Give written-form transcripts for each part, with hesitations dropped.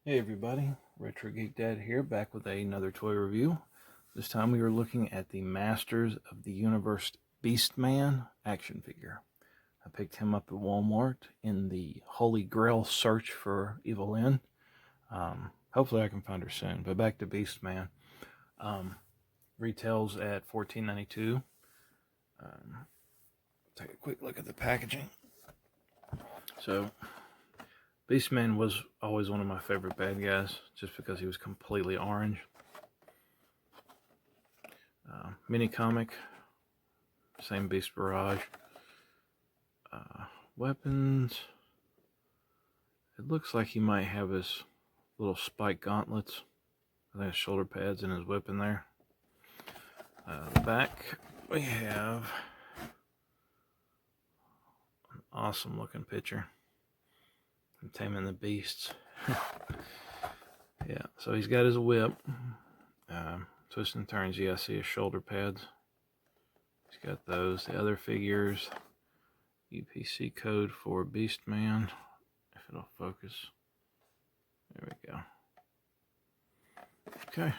Hey everybody, Retro Geek Dad here, back with another toy review. This time we are looking at the Masters of the Universe Beastman action figure. I picked him up at Walmart in the Holy Grail search for Evelyn. Hopefully I can find her soon, but back to Beastman. Retails at $14.92. Take a quick look at the packaging. So, Beastman was always one of my favorite bad guys, just because he was completely orange. Mini comic, same Beast Barrage. Weapons, it looks like he might have his little spike gauntlets. I think his shoulder pads and his whip in there. The back, we have an awesome looking picture. Taming the Beasts. Yeah, so he's got his whip. Twists and turns, yeah, I see his shoulder pads. He's got those. The other figures, UPC code for Beastman, if it'll focus. There we go. Okay,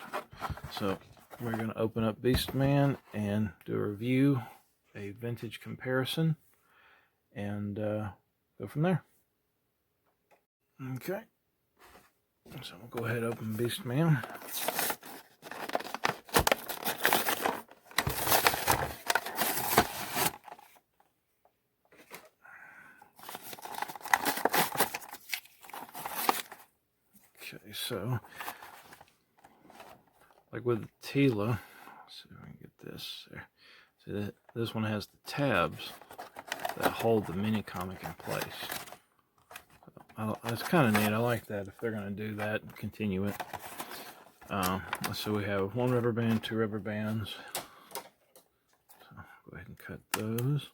so we're going to open up Beastman and do a review, a vintage comparison, and go from there. Okay, so we'll go ahead and open Beastman. Okay, so like with the Tila, let's see if we can get this there. See that this one has the tabs that hold the mini comic in place. That's kind of neat. I like that if they're going to do that and continue it. So we have one rubber band, two rubber bands. So go ahead and cut those.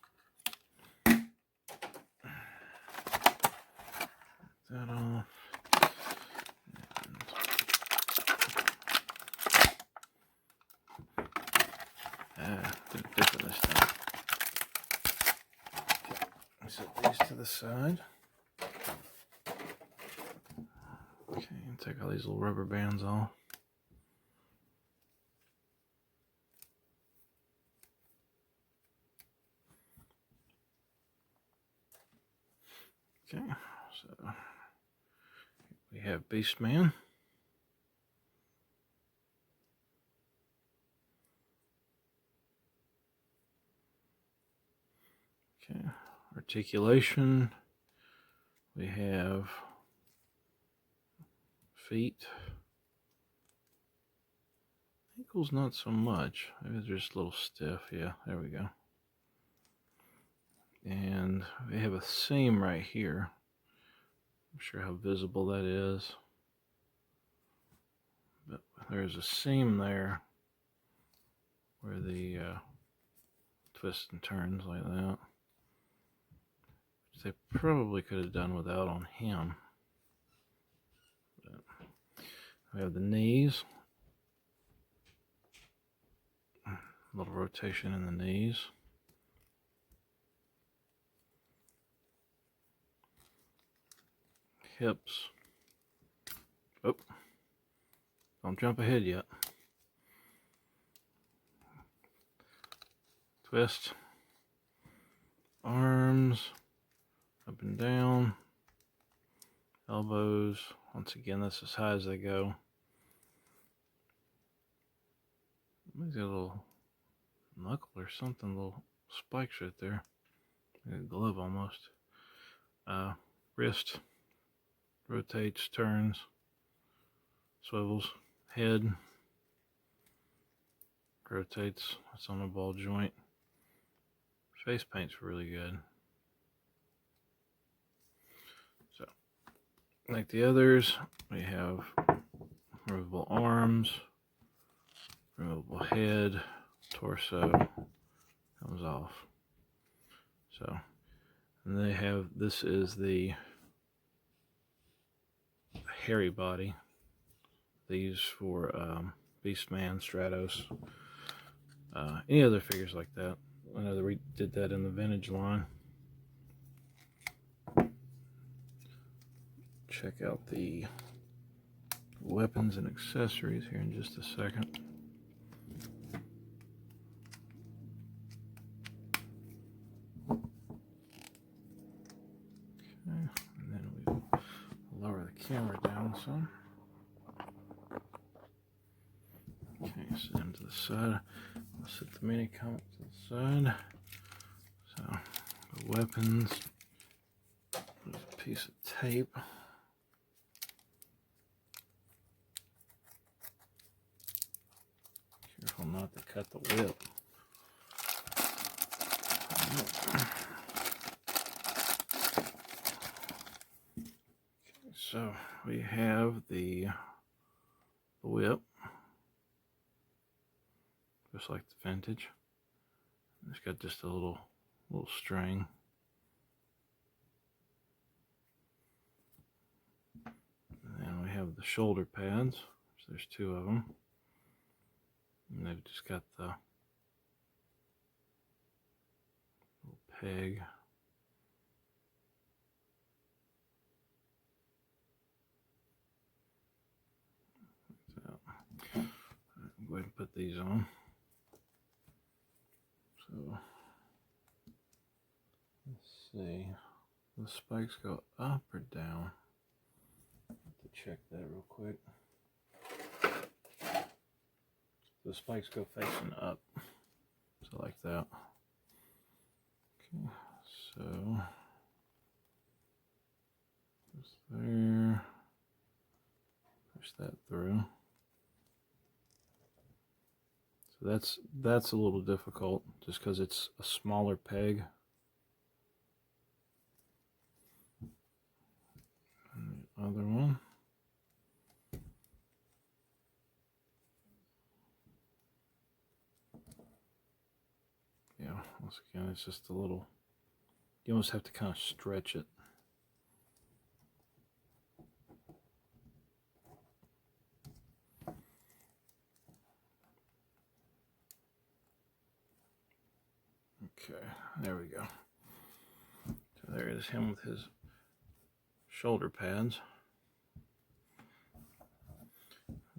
That off. Do it different this time. Okay, set these to the side. Okay, and take all these little rubber bands off. Okay, so we have Beastman. Okay, articulation. We have feet. Ankles not so much. Maybe they're just a little stiff. Yeah, there we go. And we have a seam right here. I'm sure how visible that is. But there's a seam there where the twists and turns like that. Which they probably could have done without on him. But we have the knees. A little rotation in the knees. Hips. Oh, don't jump ahead yet. Twist. Arms. Up and down. Elbows. Once again, that's as high as they go. Maybe a little knuckle or something, little spikes right there. Like a glove almost. Wrist. Rotates, turns, swivels, head, rotates, that's on a ball joint. Face paint's really good. So, like the others, we have removable arms, removable head, torso, comes off. So, and they have, this is the hairy body. They use for Beastman, Stratos, any other figures like that. I know that we did that in the vintage line. Check out the weapons and accessories here in just a second. Okay, and then we lower the camera down some. Okay, set them to the side. I'll set the mini comic to the side. So, the weapons. There's a piece of tape. Careful not to cut the whip. Okay, so we have the whip, just like the vintage. It's got just a little string. And then we have the shoulder pads. So there's two of them. And they've just got the little peg. So, I'm going to put these on. So, let's see. The spikes go up or down? I have to check that real quick. The spikes go facing up, so like that. Okay, so just there, push that through. So that's a little difficult, just because it's a smaller peg. And the other one. Yeah, once again, it's just a little, you almost have to kind of stretch it. Okay, there we go. So there is him with his shoulder pads.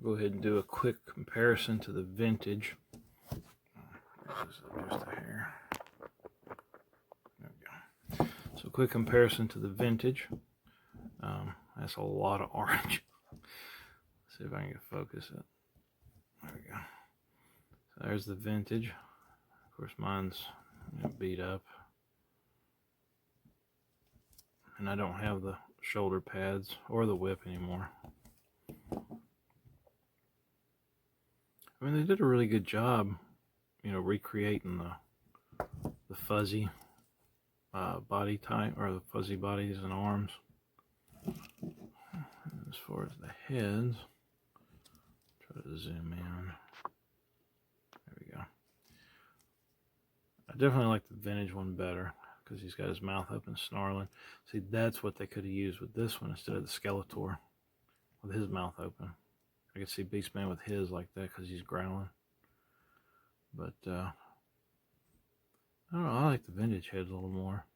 Go ahead and do a quick comparison to the vintage. Just a hair. There we go. So quick comparison to the vintage. That's a lot of orange. Let's see if I can focus it. There we go. So there's the vintage. Of course, mine's beat up, and I don't have the shoulder pads or the whip anymore. I mean, they did a really good job, recreating the fuzzy body type, or the fuzzy bodies and arms. And as far as the heads, try to zoom in. There we go. I definitely like the vintage one better, because he's got his mouth open snarling. See, that's what they could have used with this one instead of the Skeletor with his mouth open. I could see Beastman with his like that because he's growling. But, I don't know, I like the vintage heads a little more.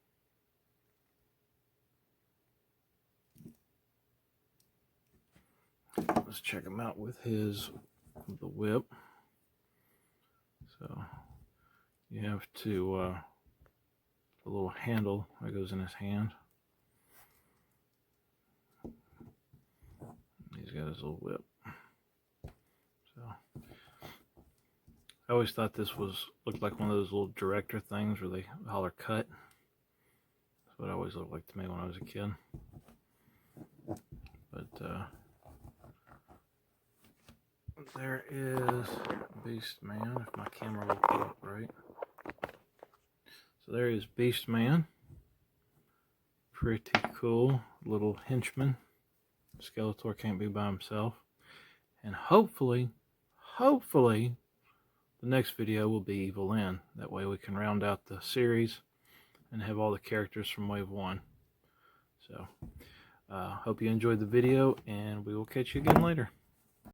Let's check him out with the whip. So, you have to, the little handle that goes in his hand. He's got his little whip. So, I always thought this looked like one of those little director things where they holler cut. That's what it always looked like to me when I was a kid. But there is Beastman, if my camera will pull up right. So there is Beastman. Pretty cool little henchman. Skeletor can't be by himself. And hopefully, the next video will be Evil Lyn. That way we can round out the series and have all the characters from Wave 1. So, hope you enjoyed the video, and we will catch you again later.